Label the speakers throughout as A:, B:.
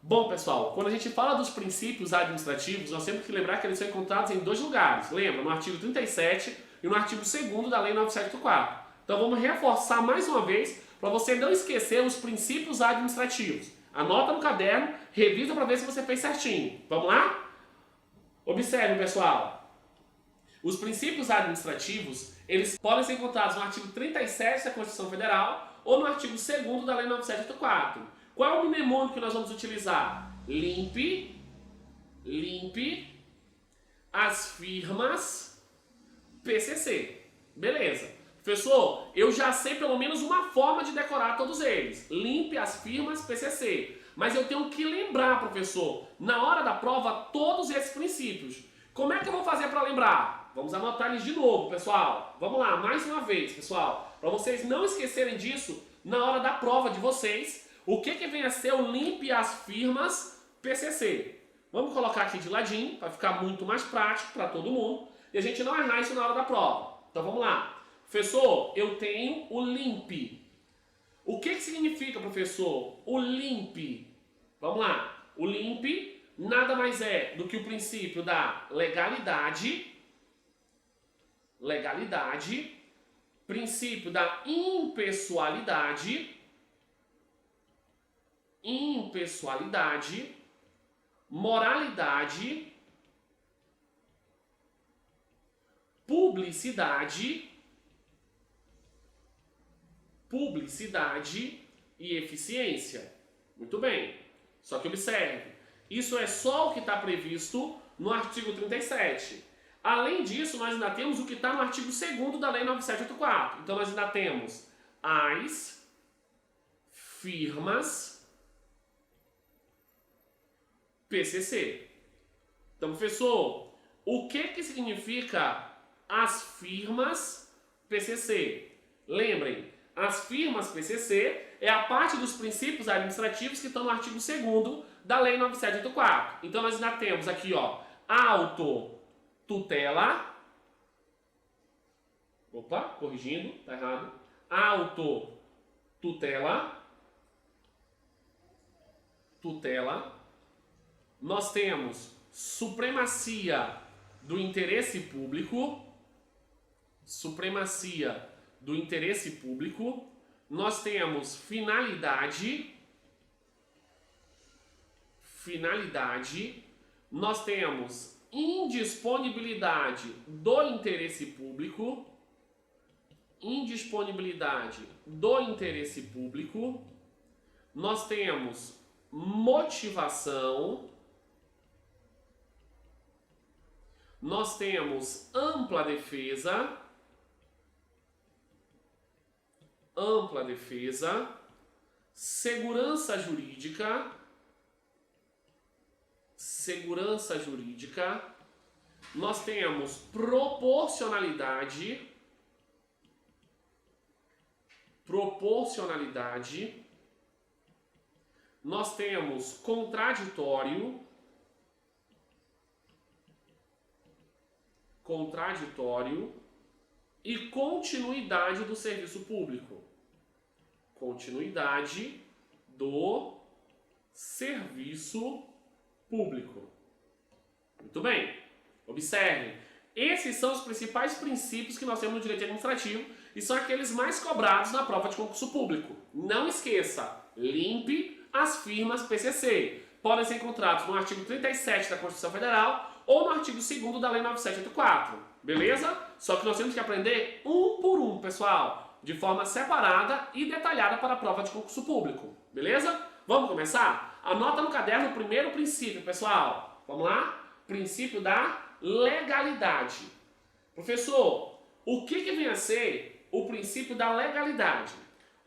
A: Bom, pessoal, quando a gente fala dos princípios administrativos, nós temos que lembrar que eles são encontrados em dois lugares. Lembra? No artigo 37 e no artigo 2º da Lei 9.784. Então vamos reforçar mais uma vez para você não esquecer os princípios administrativos. Anota no caderno, revisa para ver se você fez certinho. Vamos lá? Observe, pessoal. Os princípios administrativos, eles podem ser encontrados no artigo 37 da Constituição Federal ou no artigo 2º da Lei 9.784. Qual é o mnemônico que nós vamos utilizar? Limpe as firmas PCC. Beleza. Professor, eu já sei pelo menos uma forma de decorar todos eles. Limpe as firmas PCC. Mas eu tenho que lembrar, professor, na hora da prova, todos esses princípios. Como é que eu vou fazer para lembrar? Vamos anotar eles de novo, pessoal. Vamos lá, mais uma vez, pessoal. Para vocês não esquecerem disso na hora da prova de vocês. O que vem a ser o limpe as firmas PCC? Vamos colocar aqui de ladinho, para ficar muito mais prático para todo mundo. E a gente não errar isso na hora da prova. Então vamos lá. Professor, eu tenho o limpe. O que significa, professor, o limpe? Vamos lá. O limpe nada mais é do que o princípio da legalidade, princípio da impessoalidade, moralidade, publicidade e eficiência. Muito bem. Só que observe, isso é só o que está previsto no artigo 37. Além disso, nós ainda temos o que está no artigo 2º da Lei 9.784. Então nós ainda temos as firmas PCC. Então, professor, o que significa as firmas PCC? Lembrem, as firmas PCC é a parte dos princípios administrativos que estão no artigo 2º da Lei 9.784. Então, nós ainda temos aqui, ó, autotutela. Opa, corrigindo, tá errado. Autotutela. Nós temos supremacia do interesse público. Nós temos finalidade. Nós temos indisponibilidade do interesse público. Nós temos motivação. Nós temos ampla defesa, segurança jurídica, nós temos proporcionalidade, nós temos contraditório, e continuidade do serviço público. Muito bem. Observem. Esses são os principais princípios que nós temos no direito administrativo e são aqueles mais cobrados na prova de concurso público. Não esqueça, limpe as firmas PCC. Podem ser encontrados no artigo 37 da Constituição Federal ou no artigo 2º da Lei 9.784. Beleza? Só que nós temos que aprender um por um, pessoal, de forma separada e detalhada para a prova de concurso público. Beleza? Vamos começar? Anota no caderno o primeiro princípio, pessoal. Vamos lá? Princípio da legalidade. Professor, o que vem a ser o princípio da legalidade?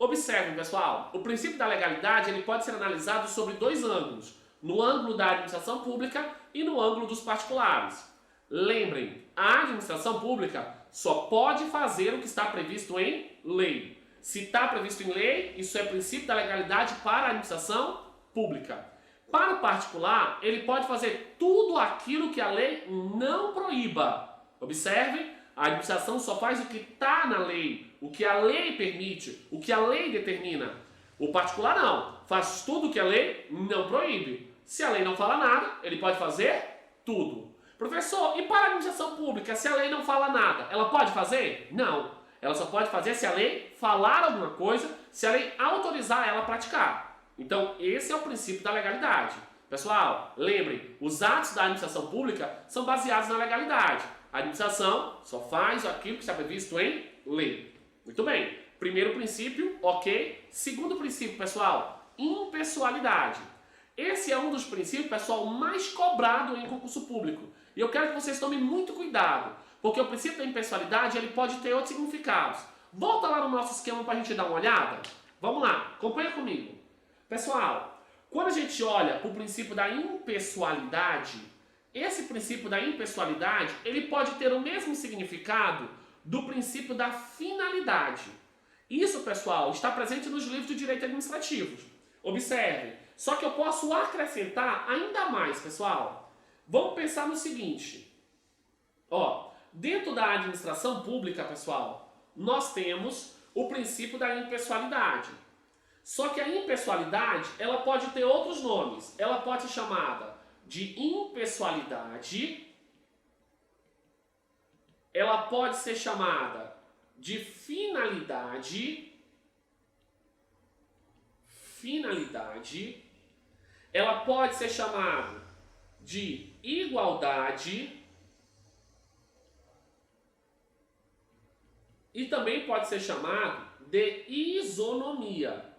A: Observem, pessoal, o princípio da legalidade ele pode ser analisado sobre dois ângulos, no ângulo da administração pública e no ângulo dos particulares. Lembrem, a administração pública só pode fazer o que está previsto em lei. Se está previsto em lei, isso é princípio da legalidade para a administração pública. Para o particular, ele pode fazer tudo aquilo que a lei não proíba. Observe, a administração só faz o que está na lei, o que a lei permite, o que a lei determina. O particular não, faz tudo o que a lei não proíbe. Se a lei não fala nada, ele pode fazer tudo. Professor, e para a administração pública, se a lei não fala nada, ela pode fazer? Não. Ela só pode fazer se a lei falar alguma coisa, se a lei autorizar ela a praticar. Então, esse é o princípio da legalidade. Pessoal, lembrem, os atos da administração pública são baseados na legalidade. A administração só faz aquilo que está previsto em lei. Muito bem. Primeiro princípio, ok. Segundo princípio, pessoal, impessoalidade. Esse é um dos princípios, pessoal, mais cobrado em concurso público. E eu quero que vocês tomem muito cuidado, porque o princípio da impessoalidade ele pode ter outros significados. Volta lá no nosso esquema para a gente dar uma olhada. Vamos lá, acompanha comigo. Pessoal, quando a gente olha para o princípio da impessoalidade, esse princípio da impessoalidade ele pode ter o mesmo significado do princípio da finalidade. Isso, pessoal, está presente nos livros de direito administrativo. Observe, só que eu posso acrescentar ainda mais, pessoal. Vamos pensar no seguinte. Dentro da administração pública, pessoal, nós temos o princípio da impessoalidade. Só que a impessoalidade, ela pode ter outros nomes. Ela pode ser chamada de impessoalidade. Ela pode ser chamada de finalidade. Ela pode ser chamada de igualdade. E também pode ser chamado de isonomia.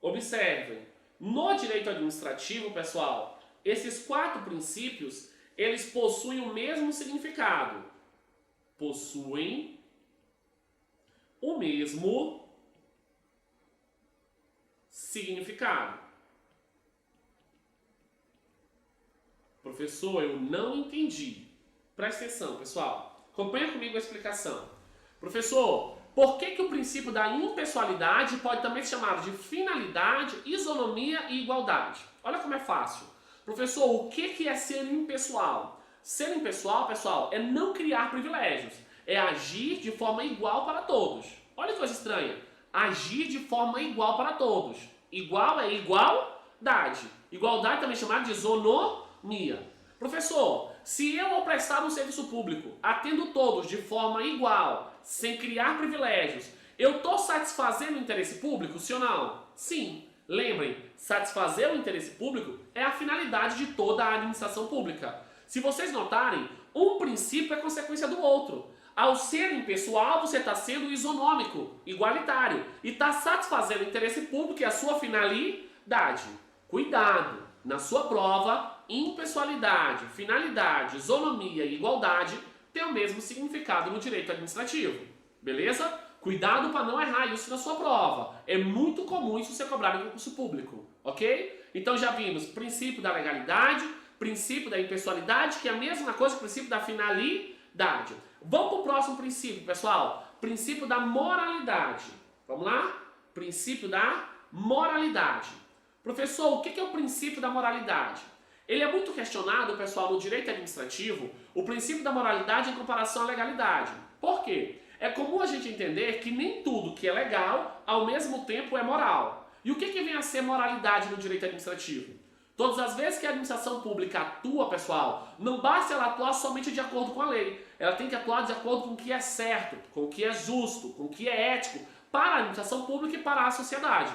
A: Observem, no direito administrativo, pessoal, esses 4 princípios, eles possuem o mesmo significado. Possuem o mesmo significado. Professor, eu não entendi. Presta atenção, pessoal. Acompanha comigo a explicação. Professor, por que o princípio da impessoalidade pode também ser chamado de finalidade, isonomia e igualdade? Olha como é fácil. Professor, o que é ser impessoal? Ser impessoal, pessoal, é não criar privilégios. É agir de forma igual para todos. Olha que coisa estranha. Agir de forma igual para todos. Igual é igualdade. Igualdade também é chamada de isonomia. Professor, se eu ao prestar um serviço público, atendo todos de forma igual, sem criar privilégios, eu estou satisfazendo o interesse público, sim ou não? Sim. Lembrem, satisfazer o interesse público é a finalidade de toda a administração pública. Se vocês notarem, um princípio é consequência do outro. Ao ser impessoal, você está sendo isonômico, igualitário, e está satisfazendo o interesse público e a sua finalidade. Cuidado! Na sua prova, impessoalidade, finalidade, isonomia e igualdade têm o mesmo significado no direito administrativo. Beleza? Cuidado para não errar isso na sua prova. É muito comum isso ser cobrado em concurso público. Ok? Então já vimos princípio da legalidade, princípio da impessoalidade, que é a mesma coisa que o princípio da finalidade. Vamos para o próximo princípio, pessoal. Princípio da moralidade. Vamos lá? Princípio da moralidade. Professor, o que é o princípio da moralidade? Ele é muito questionado, pessoal, no direito administrativo, o princípio da moralidade em comparação à legalidade. Por quê? É comum a gente entender que nem tudo que é legal, ao mesmo tempo, é moral. E o que vem a ser moralidade no direito administrativo? Todas as vezes que a administração pública atua, pessoal, não basta ela atuar somente de acordo com a lei. Ela tem que atuar de acordo com o que é certo, com o que é justo, com o que é ético para a administração pública e para a sociedade.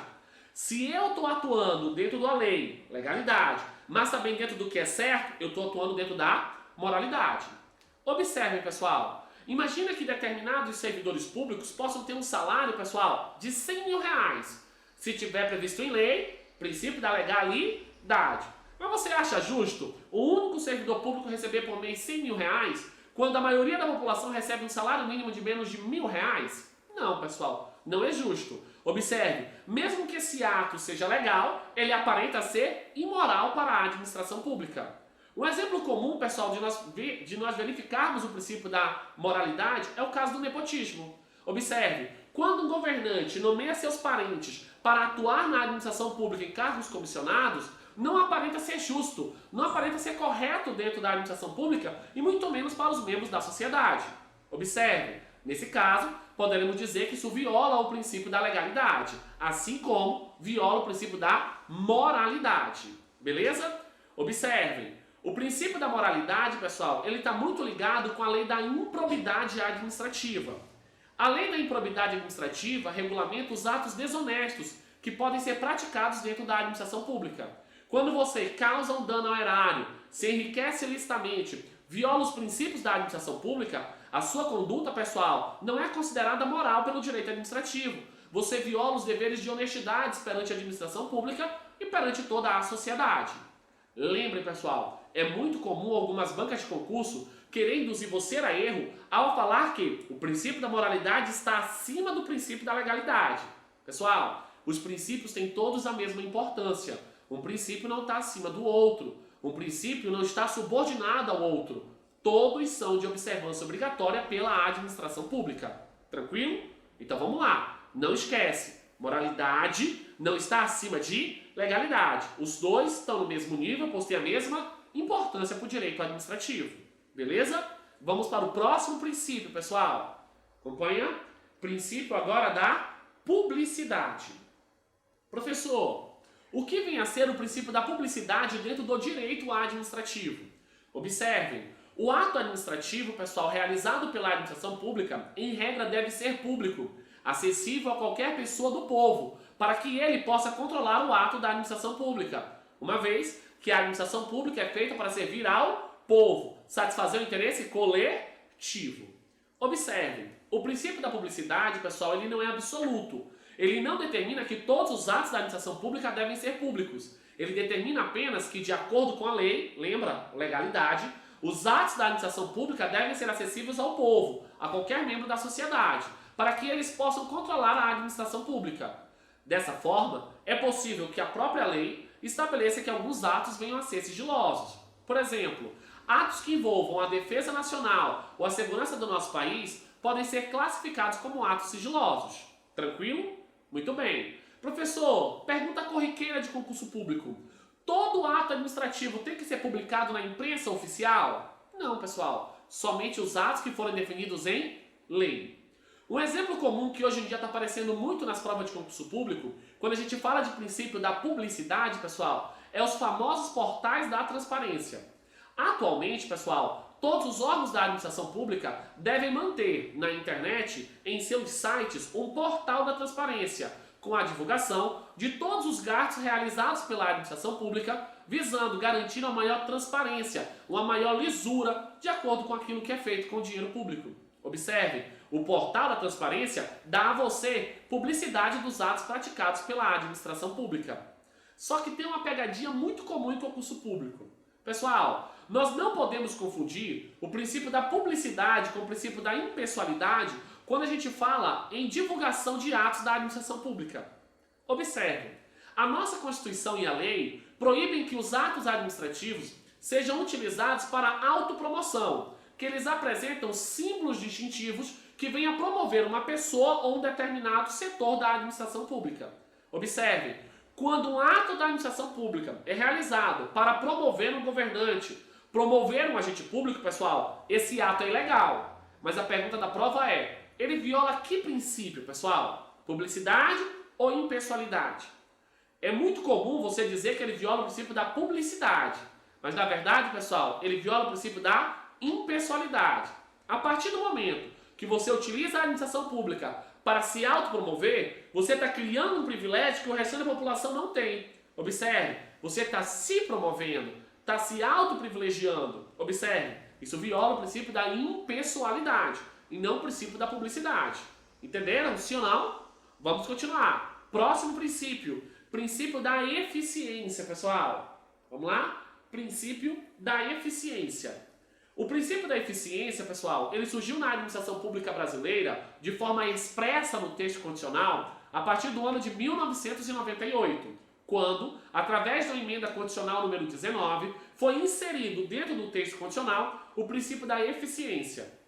A: Se eu estou atuando dentro da lei, legalidade, mas também dentro do que é certo, eu estou atuando dentro da moralidade. Observem, pessoal. Imagina que determinados servidores públicos possam ter um salário, pessoal, de 100 mil reais. Se tiver previsto em lei, princípio da legalidade. Mas você acha justo o único servidor público receber por mês 100 mil reais, quando a maioria da população recebe um salário mínimo de menos de R$1.000? Não, pessoal, não é justo. Observe, mesmo que esse ato seja legal, ele aparenta ser imoral para a administração pública. Um exemplo comum, pessoal, de nós verificarmos o princípio da moralidade é o caso do nepotismo. Observe, quando um governante nomeia seus parentes para atuar na administração pública em cargos comissionados, não aparenta ser justo, não aparenta ser correto dentro da administração pública e muito menos para os membros da sociedade. Observe, nesse caso, poderemos dizer que isso viola o princípio da legalidade, assim como viola o princípio da moralidade. Beleza? Observem, o princípio da moralidade, pessoal, ele está muito ligado com a lei da improbidade administrativa. A lei da improbidade administrativa regulamenta os atos desonestos que podem ser praticados dentro da administração pública. Quando você causa um dano ao erário, se enriquece ilicitamente, viola os princípios da administração pública, a sua conduta, pessoal, não é considerada moral pelo direito administrativo. Você viola os deveres de honestidade perante a administração pública e perante toda a sociedade. Lembre, pessoal, é muito comum algumas bancas de concurso querer induzir você a erro ao falar que o princípio da moralidade está acima do princípio da legalidade. Pessoal, os princípios têm todos a mesma importância. Um princípio não está acima do outro. Um princípio não está subordinado ao outro. Todos são de observância obrigatória pela administração pública. Tranquilo? Então vamos lá. Não esquece. Moralidade não está acima de legalidade. Os dois estão no mesmo nível, pois têm a mesma importância para o direito administrativo. Beleza? Vamos para o próximo princípio, pessoal. Acompanha? Princípio agora da publicidade. Professor, o que vem a ser o princípio da publicidade dentro do direito administrativo? Observem, o ato administrativo, pessoal, realizado pela administração pública, em regra deve ser público, acessível a qualquer pessoa do povo, para que ele possa controlar o ato da administração pública, uma vez que a administração pública é feita para servir ao povo, satisfazer o interesse coletivo. Observem, o princípio da publicidade, pessoal, ele não é absoluto. Ele não determina que todos os atos da administração pública devem ser públicos. Ele determina apenas que, de acordo com a lei, lembra, legalidade, os atos da administração pública devem ser acessíveis ao povo, a qualquer membro da sociedade, para que eles possam controlar a administração pública. Dessa forma, é possível que a própria lei estabeleça que alguns atos venham a ser sigilosos. Por exemplo, atos que envolvam a defesa nacional ou a segurança do nosso país podem ser classificados como atos sigilosos. Tranquilo? Muito bem. Professor, pergunta corriqueira de concurso público. Todo ato administrativo tem que ser publicado na imprensa oficial? Não, pessoal. Somente os atos que forem definidos em lei. Um exemplo comum que hoje em dia está aparecendo muito nas provas de concurso público, quando a gente fala de princípio da publicidade, pessoal, é os famosos portais da transparência. Atualmente, pessoal, todos os órgãos da administração pública devem manter na internet, em seus sites, um portal da transparência, com a divulgação de todos os gastos realizados pela administração pública, visando garantir uma maior transparência, uma maior lisura, de acordo com aquilo que é feito com o dinheiro público. Observe, o portal da transparência dá a você publicidade dos atos praticados pela administração pública. Só que tem uma pegadinha muito comum em concurso público. Pessoal, nós não podemos confundir o princípio da publicidade com o princípio da impessoalidade quando a gente fala em divulgação de atos da administração pública. Observe, a nossa Constituição e a lei proíbem que os atos administrativos sejam utilizados para autopromoção, que eles apresentam símbolos distintivos que venham a promover uma pessoa ou um determinado setor da administração pública. Observe, quando um ato da administração pública é realizado para promover um governante, promover um agente público, pessoal, esse ato é ilegal. Mas a pergunta da prova é, ele viola que princípio, pessoal? Publicidade ou impessoalidade? É muito comum você dizer que ele viola o princípio da publicidade, mas na verdade, pessoal, ele viola o princípio da impessoalidade. A partir do momento que você utiliza a administração pública para se autopromover, você está criando um privilégio que o restante da população não tem. Observe, você está se promovendo, está se autoprivilegiando. Observe, isso viola o princípio da impessoalidade e não o princípio da publicidade. Entenderam? Sim ou não? Vamos continuar. Próximo princípio, princípio da eficiência, pessoal. Vamos lá? Princípio da eficiência. O princípio da eficiência, pessoal, ele surgiu na administração pública brasileira de forma expressa no texto constitucional a partir do ano de 1998, quando, através da emenda constitucional número 19, foi inserido dentro do texto constitucional o princípio da eficiência.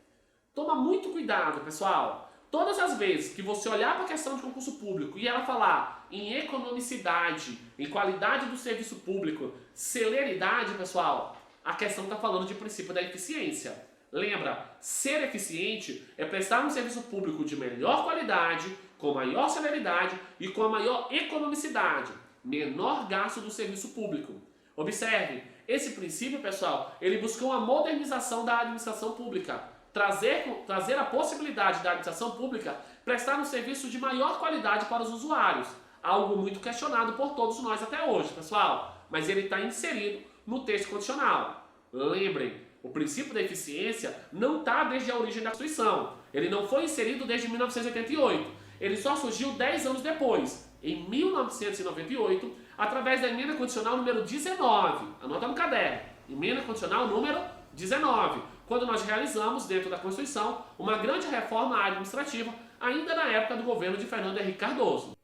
A: Toma muito cuidado, pessoal. Todas as vezes que você olhar para a questão de concurso público e ela falar em economicidade, em qualidade do serviço público, celeridade, pessoal, a questão está falando de princípio da eficiência. Lembra, ser eficiente é prestar um serviço público de melhor qualidade, com maior celeridade e com a maior economicidade, menor gasto do serviço público. Observe, esse princípio, pessoal, ele buscou a modernização da administração pública, trazer a possibilidade da administração pública prestar um serviço de maior qualidade para os usuários, algo muito questionado por todos nós até hoje, pessoal, mas ele está inserido no texto constitucional. Lembrem, o princípio da eficiência não está desde a origem da Constituição. Ele não foi inserido desde 1988. Ele só surgiu 10 anos depois, em 1998, através da emenda constitucional número 19. Anota no caderno. Emenda constitucional número 19. Quando nós realizamos, dentro da Constituição, uma grande reforma administrativa, ainda na época do governo de Fernando Henrique Cardoso.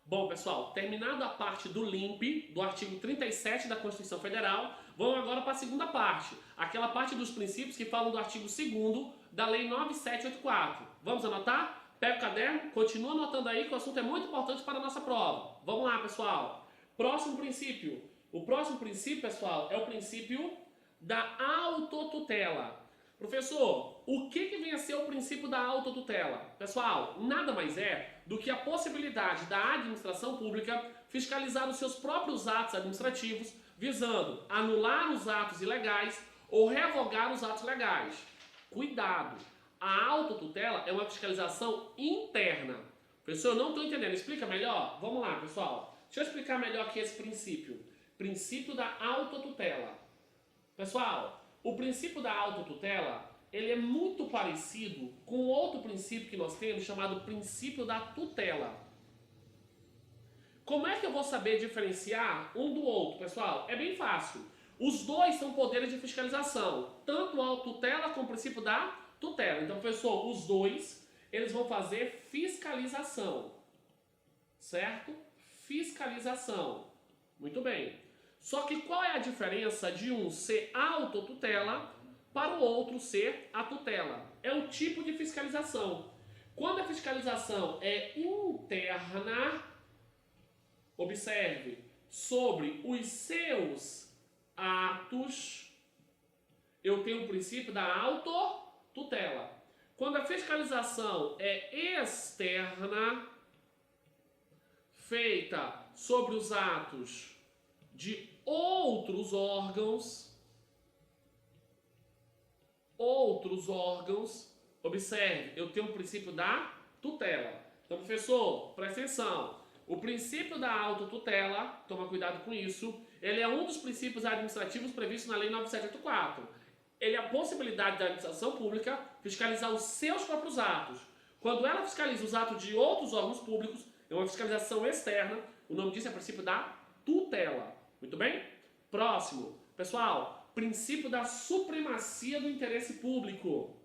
A: Bom, pessoal, terminada a parte do LIMP, do artigo 37 da Constituição Federal, vamos agora para a segunda parte, aquela parte dos princípios que falam do artigo 2º da Lei 9784. Vamos anotar? Pega o caderno, continua anotando aí que o assunto é muito importante para a nossa prova. Vamos lá, pessoal. Próximo princípio. O próximo princípio, pessoal, é o princípio da autotutela. Professor, o que vem a ser o princípio da autotutela? Pessoal, nada mais é do que a possibilidade da administração pública fiscalizar os seus próprios atos administrativos, visando anular os atos ilegais ou revogar os atos legais. Cuidado! A autotutela é uma fiscalização interna. Professor, eu não estou entendendo. Explica melhor? Vamos lá, pessoal. Deixa eu explicar melhor aqui esse princípio. Princípio da autotutela. Pessoal, o princípio da autotutela, ele é muito parecido com outro princípio que nós temos, chamado princípio da tutela. Como é que eu vou saber diferenciar um do outro, pessoal? É bem fácil. Os dois são poderes de fiscalização, tanto a autotutela como o princípio da tutela. Então, pessoal, os dois, eles vão fazer fiscalização, certo? Fiscalização. Muito bem. Só que qual é a diferença de um ser autotutela para o outro ser a tutela? É o tipo de fiscalização. Quando a fiscalização é interna, observe, sobre os seus atos, eu tenho o princípio da autotutela. Quando a fiscalização é externa, feita sobre os atos de outros órgãos, observe, eu tenho o princípio da tutela. Então, professor, presta atenção. O princípio da autotutela, toma cuidado com isso, ele é um dos princípios administrativos previstos na Lei 9784. Ele é a possibilidade da administração pública fiscalizar os seus próprios atos. Quando ela fiscaliza os atos de outros órgãos públicos, é uma fiscalização externa, o nome disso é princípio da tutela. Muito bem? Próximo. Pessoal, princípio da supremacia do interesse público.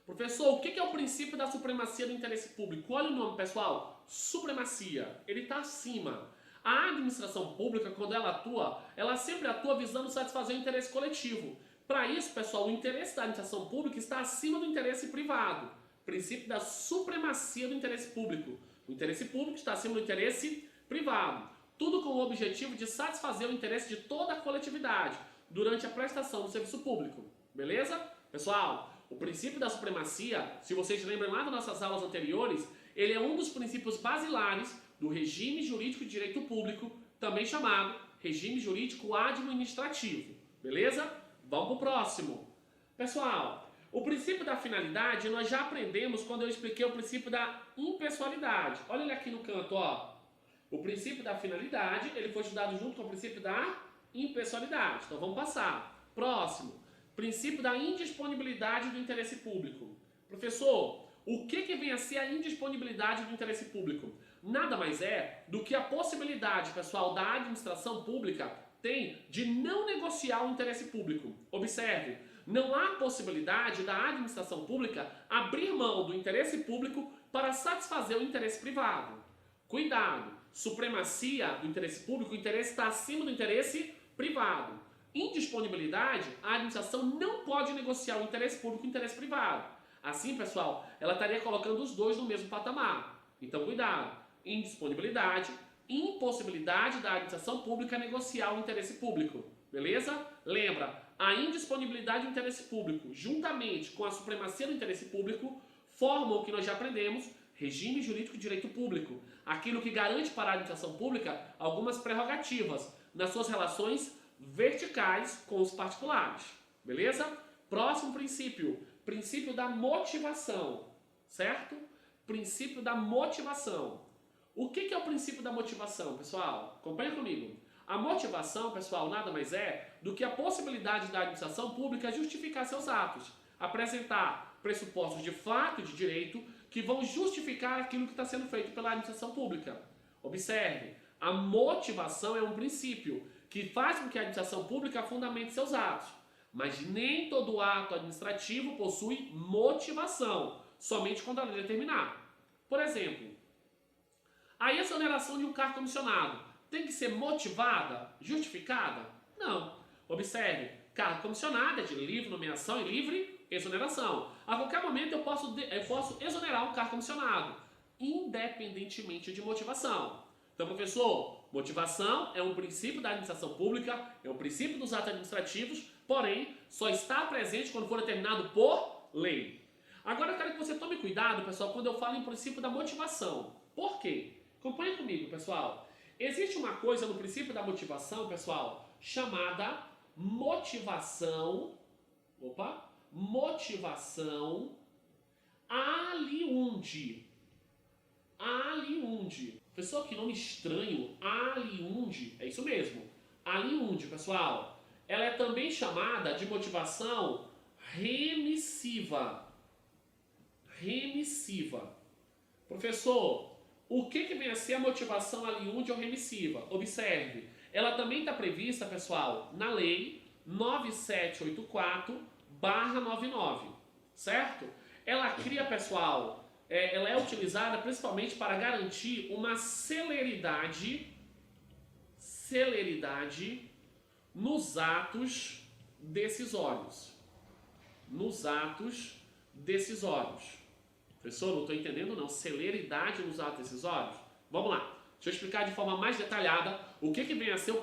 A: Professor, o que é o princípio da supremacia do interesse público? Olha o nome, pessoal. Supremacia. Ele está acima. A administração pública, quando ela atua, ela sempre atua visando satisfazer o interesse coletivo. Para isso, pessoal, o interesse da administração pública está acima do interesse privado. Princípio da supremacia do interesse público. O interesse público está acima do interesse privado. Tudo com o objetivo de satisfazer o interesse de toda a coletividade durante a prestação do serviço público. Beleza? Pessoal, o princípio da supremacia, se vocês lembram lá das nossas aulas anteriores, ele é um dos princípios basilares do regime jurídico de direito público, também chamado regime jurídico administrativo. Beleza? Vamos para o próximo. Pessoal, o princípio da finalidade nós já aprendemos quando eu expliquei o princípio da impessoalidade. Olha ele aqui no canto, ó. O princípio da finalidade, ele foi estudado junto com o princípio da impessoalidade. Então vamos passar. Próximo. Princípio da indisponibilidade do interesse público. Professor, o que vem a ser a indisponibilidade do interesse público? Nada mais é do que a possibilidade, pessoal, da administração pública tem de não negociar o interesse público. Observe, não há possibilidade da administração pública abrir mão do interesse público para satisfazer o interesse privado. Cuidado! Supremacia do interesse público, o interesse está acima do interesse privado. Indisponibilidade, a administração não pode negociar o interesse público e o interesse privado. Assim, pessoal, ela estaria colocando os dois no mesmo patamar. Então, cuidado. Indisponibilidade, impossibilidade da administração pública negociar o interesse público. Beleza? Lembra, a indisponibilidade do interesse público, juntamente com a supremacia do interesse público, formam o que nós já aprendemos, regime jurídico de direito público, aquilo que garante para a administração pública algumas prerrogativas nas suas relações verticais com os particulares. Beleza? Próximo princípio, princípio da motivação, certo? Princípio da motivação. O que é o princípio da motivação, pessoal? Acompanha comigo. A motivação, pessoal, nada mais é do que a possibilidade da administração pública justificar seus atos, apresentar pressupostos de fato e de direito que vão justificar aquilo que está sendo feito pela administração pública. Observe, a motivação é um princípio que faz com que a administração pública fundamente seus atos, mas nem todo ato administrativo possui motivação, somente quando a lei determinar. Por exemplo, a exoneração de um cargo comissionado tem que ser motivada, justificada? Não. Observe, cargo comissionado é de livre nomeação e livre exoneração. A qualquer momento eu posso exonerar um cargo comissionado, independentemente de motivação. Então, professor, motivação é um princípio da administração pública, é um princípio dos atos administrativos, porém, só está presente quando for determinado por lei. Agora eu quero que você tome cuidado, pessoal, quando eu falo em princípio da motivação. Por quê? Acompanhe comigo, pessoal. Existe uma coisa no princípio da motivação, pessoal, chamada motivação aliundi. Aliundi. Pessoal, que nome estranho. Aliundi. É isso mesmo. Aliundi, pessoal. Ela é também chamada de motivação remissiva. Remissiva. Professor, o que vem a ser a motivação aliundi ou remissiva? Observe, ela também está prevista, pessoal, na lei 9784/99, certo? Ela cria, pessoal, ela é utilizada principalmente para garantir uma celeridade nos atos decisórios. Nos atos decisórios. Professor, não estou entendendo não. Celeridade nos atos decisórios? Vamos lá. Deixa eu explicar de forma mais detalhada o que vem a ser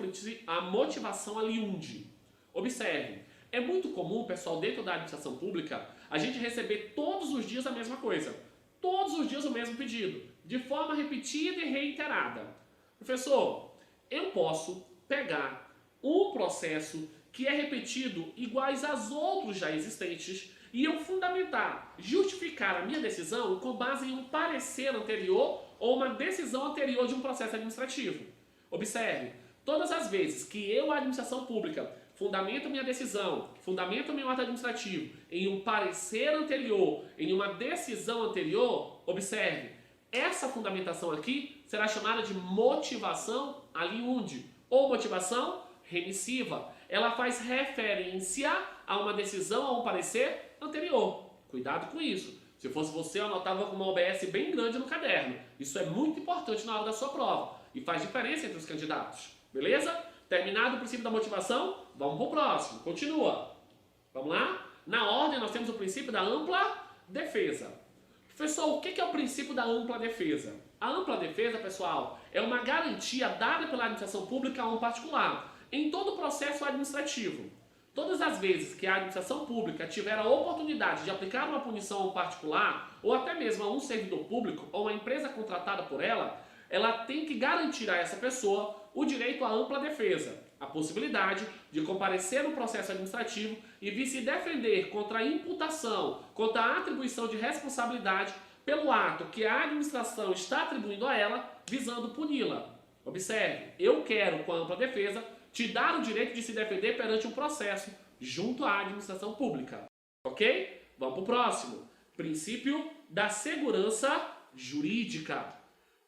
A: a motivação aliundi. Observe, é muito comum, pessoal, dentro da administração pública, a gente receber todos os dias a mesma coisa. Todos os dias o mesmo pedido, de forma repetida e reiterada. Professor, eu posso pegar um processo que é repetido iguais aos outros já existentes e eu fundamentar, justificar a minha decisão com base em um parecer anterior ou uma decisão anterior de um processo administrativo. Observe, todas as vezes que eu, a administração pública, fundamento minha decisão, fundamento meu ato administrativo em um parecer anterior, em uma decisão anterior, observe, essa fundamentação aqui será chamada de motivação aliundi ou motivação remissiva. Ela faz referência a uma decisão, a um parecer anterior. Cuidado com isso. Se fosse você, eu anotava com uma OBS bem grande no caderno. Isso é muito importante na hora da sua prova e faz diferença entre os candidatos. Beleza? Terminado o princípio da motivação, vamos para o próximo. Continua. Vamos lá? Na ordem, nós temos o princípio da ampla defesa. Professor, o que é o princípio da ampla defesa? A ampla defesa, pessoal, é uma garantia dada pela administração pública a um particular em todo o processo administrativo. Todas as vezes que a administração pública tiver a oportunidade de aplicar uma punição a um particular, ou até mesmo a um servidor público ou uma empresa contratada por ela, ela tem que garantir a essa pessoa o direito à ampla defesa, a possibilidade de comparecer no processo administrativo e vir se defender contra a imputação, contra a atribuição de responsabilidade pelo ato que a administração está atribuindo a ela, visando puni-la. Observe, eu quero, com a ampla defesa, te dar o direito de se defender perante um processo junto à administração pública. Ok? Vamos para o próximo. Princípio da segurança jurídica.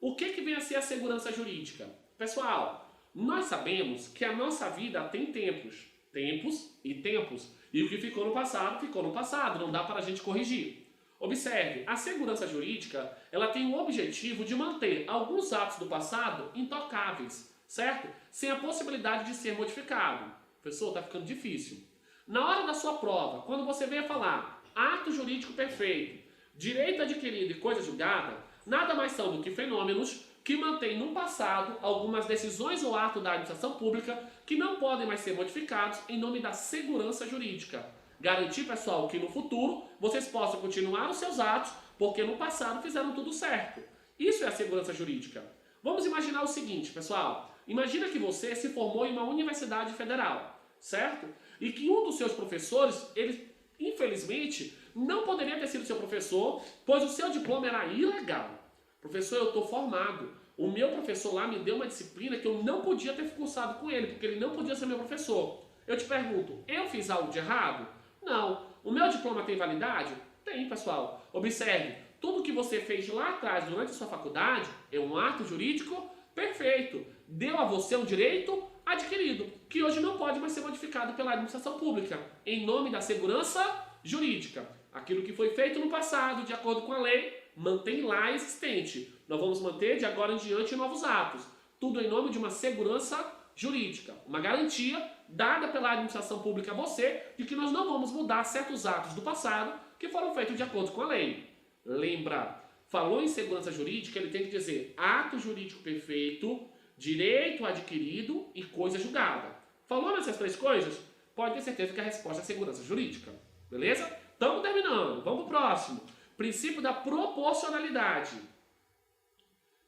A: O que vem a ser a segurança jurídica? Pessoal, nós sabemos que a nossa vida tem tempos. Tempos e tempos. E o que ficou no passado, não dá para a gente corrigir. Observe, a segurança jurídica, ela tem o objetivo de manter alguns atos do passado intocáveis, certo? Sem a possibilidade de ser modificado. Professor, está ficando difícil. Na hora da sua prova, quando você venha falar ato jurídico perfeito, direito adquirido e coisa julgada, nada mais são do que fenômenos que mantém no passado algumas decisões ou atos da administração pública que não podem mais ser modificados em nome da segurança jurídica. Garantir, pessoal, que no futuro vocês possam continuar os seus atos porque no passado fizeram tudo certo. Isso é a segurança jurídica. Vamos imaginar o seguinte, pessoal. Imagina que você se formou em uma universidade federal, certo? E que um dos seus professores, ele, infelizmente, não poderia ter sido seu professor, pois o seu diploma era ilegal. Professor, eu estou formado. O meu professor lá me deu uma disciplina que eu não podia ter cursado com ele, porque ele não podia ser meu professor. Eu te pergunto, eu fiz algo de errado? Não. O meu diploma tem validade? Tem, pessoal. Observe, tudo que você fez lá atrás, durante a sua faculdade, é um ato jurídico perfeito. Deu a você um direito adquirido, que hoje não pode mais ser modificado pela administração pública, em nome da segurança jurídica. Aquilo que foi feito no passado, de acordo com a lei, mantém lá existente. Nós vamos manter de agora em diante novos atos. Tudo em nome de uma segurança jurídica. Uma garantia dada pela administração pública a você de que nós não vamos mudar certos atos do passado que foram feitos de acordo com a lei. Lembra, falou em segurança jurídica, ele tem que dizer ato jurídico perfeito, direito adquirido e coisa julgada. Falou nessas três coisas? Pode ter certeza que a resposta é segurança jurídica. Beleza? Estamos terminando. Vamos para o próximo. Princípio da proporcionalidade.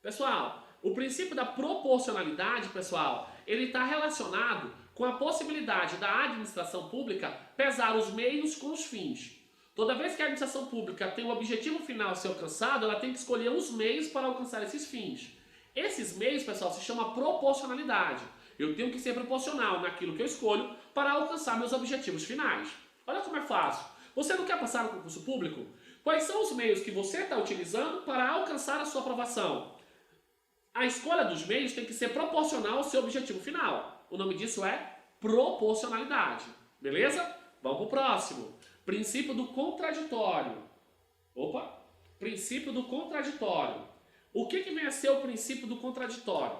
A: Pessoal, o princípio da proporcionalidade, pessoal, ele está relacionado com a possibilidade da administração pública pesar os meios com os fins. Toda vez que a administração pública tem um objetivo final a ser alcançado, ela tem que escolher os meios para alcançar esses fins. Esses meios, pessoal, se chama proporcionalidade. Eu tenho que ser proporcional naquilo que eu escolho para alcançar meus objetivos finais. Olha como é fácil. Você não quer passar no concurso público? Quais são os meios que você está utilizando para alcançar a sua aprovação? A escolha dos meios tem que ser proporcional ao seu objetivo final. O nome disso é proporcionalidade. Beleza? Vamos para o próximo. Princípio do contraditório. Princípio do contraditório. O que vem a ser o princípio do contraditório?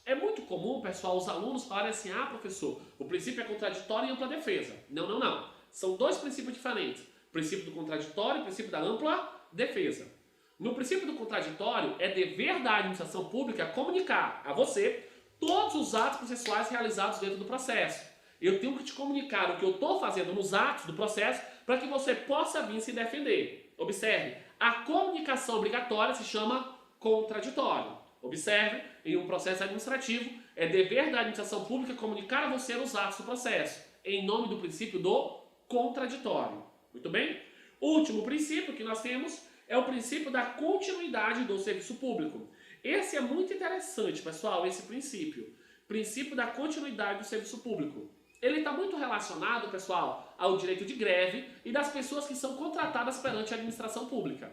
A: É muito comum, pessoal, os alunos falarem assim, professor, o princípio é contraditório e ampla defesa. Não. São dois princípios diferentes. O princípio do contraditório e o princípio da ampla defesa. No princípio do contraditório, é dever da administração pública comunicar a você todos os atos processuais realizados dentro do processo. Eu tenho que te comunicar o que eu estou fazendo nos atos do processo para que você possa vir se defender. Observe, a comunicação obrigatória se chama contraditório. Observe, em um processo administrativo, é dever da administração pública comunicar a você os atos do processo, em nome do princípio do contraditório. Muito bem? O último princípio que nós temos é o princípio da continuidade do serviço público. Esse é muito interessante, pessoal, esse princípio. Princípio da continuidade do serviço público. Ele está muito relacionado, pessoal, ao direito de greve e das pessoas que são contratadas perante a administração pública.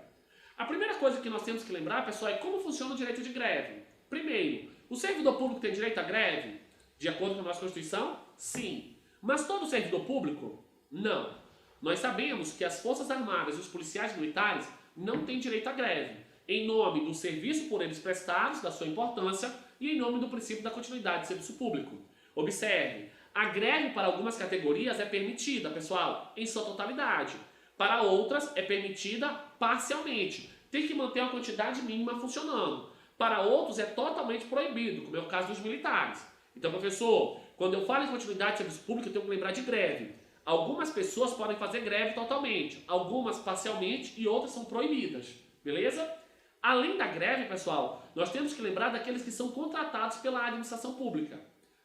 A: A primeira coisa que nós temos que lembrar, pessoal, é como funciona o direito de greve. Primeiro, o servidor público tem direito à greve? De acordo com a nossa Constituição? Sim. Mas todo servidor público? Não. Nós sabemos que as Forças Armadas e os policiais militares não têm direito à greve, em nome do serviço por eles prestados, da sua importância, e em nome do princípio da continuidade do serviço público. Observe, a greve para algumas categorias é permitida, pessoal, em sua totalidade. Para outras é permitida parcialmente. Tem que manter a quantidade mínima funcionando. Para outros é totalmente proibido, como é o caso dos militares. Então, professor, quando eu falo em continuidade de serviço público, eu tenho que lembrar de greve. Algumas pessoas podem fazer greve totalmente, algumas parcialmente e outras são proibidas. Beleza? Além da greve, pessoal, nós temos que lembrar daqueles que são contratados pela administração pública.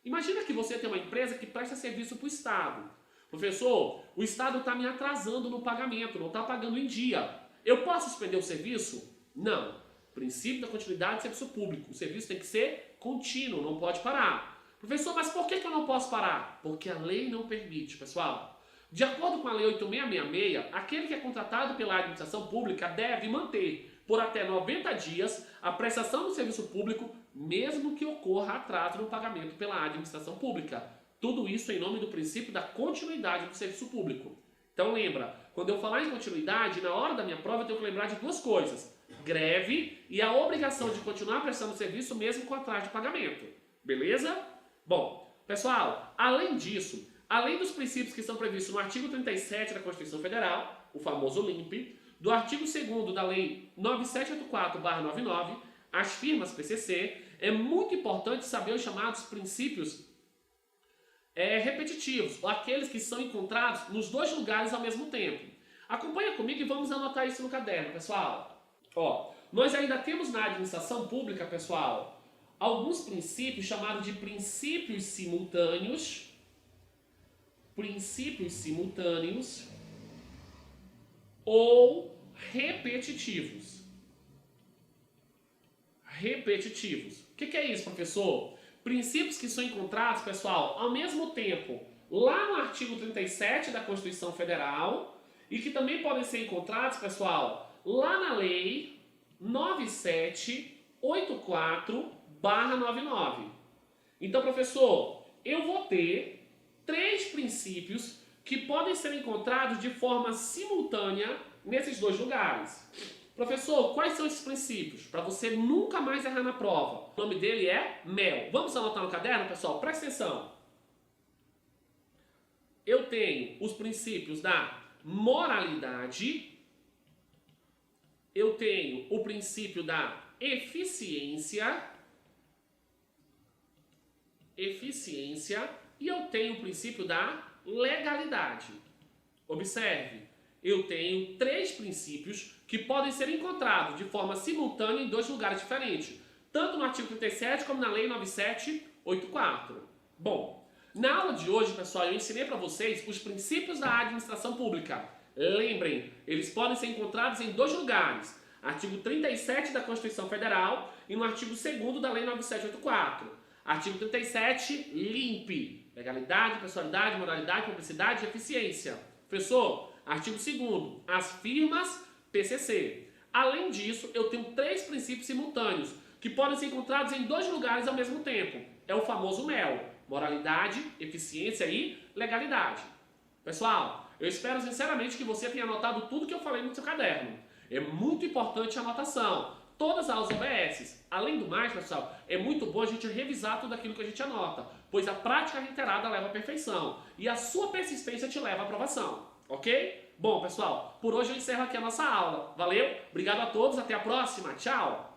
A: Imagina que você tem uma empresa que presta serviço para o Estado. Professor, o Estado está me atrasando no pagamento, não está pagando em dia. Eu posso suspender o serviço? Não. Princípio da continuidade do serviço público. O serviço tem que ser contínuo, não pode parar. Professor, mas por que eu não posso parar? Porque a lei não permite, pessoal. De acordo com a Lei 8666, aquele que é contratado pela administração pública deve manter por até 90 dias a prestação do serviço público, mesmo que ocorra atraso no pagamento pela administração pública. Tudo isso em nome do princípio da continuidade do serviço público. Então lembra, quando eu falar em continuidade, na hora da minha prova eu tenho que lembrar de duas coisas. Greve e a obrigação de continuar prestando serviço mesmo com atraso de pagamento. Beleza? Bom, pessoal, além disso, além dos princípios que são previstos no artigo 37 da Constituição Federal, o famoso LIMP, do artigo 2º da Lei 9784/99, as firmas PCC, é muito importante saber os chamados princípios repetitivos, ou aqueles que são encontrados nos dois lugares ao mesmo tempo. Acompanha comigo e vamos anotar isso no caderno, pessoal. Ó, nós ainda temos na administração pública, pessoal, alguns princípios chamados de princípios simultâneos ou repetitivos. O que é isso, professor? Princípios que são encontrados, pessoal, ao mesmo tempo lá no artigo 37 da Constituição Federal e que também podem ser encontrados, pessoal, lá na Lei 9784/99. Então, professor, eu vou ter 3 princípios que podem ser encontrados de forma simultânea nesses dois lugares. Professor, quais são esses princípios? Para você nunca mais errar na prova. O nome dele é MEL. Vamos anotar no caderno, pessoal? Presta atenção. Eu tenho os princípios da moralidade, eu tenho o princípio da eficiência e eu tenho o princípio da legalidade. Observe, eu tenho 3 princípios que podem ser encontrados de forma simultânea em 2 lugares diferentes, tanto no artigo 37 como na Lei 9784. Bom, na aula de hoje, pessoal, eu ensinei para vocês os princípios da administração pública. Lembrem, eles podem ser encontrados em 2 lugares, artigo 37 da Constituição Federal e no artigo 2º da Lei 9784. Artigo 37, LIMP, legalidade, pessoalidade, moralidade, publicidade e eficiência. Professor, artigo 2º, as firmas PCC. Além disso, eu tenho 3 princípios simultâneos que podem ser encontrados em 2 lugares ao mesmo tempo. É o famoso MEL, moralidade, eficiência e legalidade. Pessoal, eu espero sinceramente que você tenha anotado tudo que eu falei no seu caderno. É muito importante a anotação. Todas as OBSs. Além do mais, pessoal, é muito bom a gente revisar tudo aquilo que a gente anota, pois a prática reiterada leva à perfeição e a sua persistência te leva à aprovação, ok? Bom, pessoal, por hoje eu encerro aqui a nossa aula. Valeu? Obrigado a todos, até a próxima. Tchau!